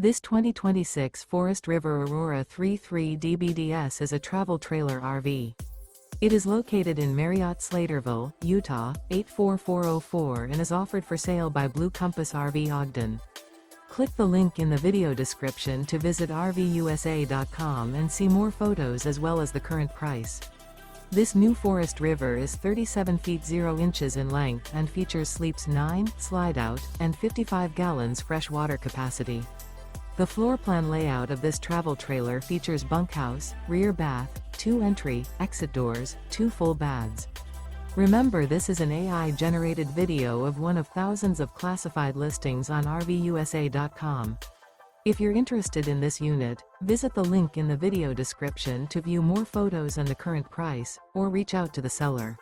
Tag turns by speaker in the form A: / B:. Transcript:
A: This 2026 Forest River Aurora 33 DBDS is a travel trailer RV. It is located in Marriott-Slaterville, Utah, 84404 and is offered for sale by Blue Compass RV Ogden. Click the link in the video description to visit RVUSA.com and see more photos as well as the current price. This new Forest River is 37 feet 0 inches in length and features sleeps 9, slide-out, and 55 gallons fresh water capacity. The floor plan layout of this travel trailer features bunkhouse, rear bath, 2 entry, exit doors, 2 full baths. Remember, this is an AI-generated video of one of thousands of classified listings on RVUSA.com. If you're interested in this unit, visit the link in the video description to view more photos and the current price, or reach out to the seller.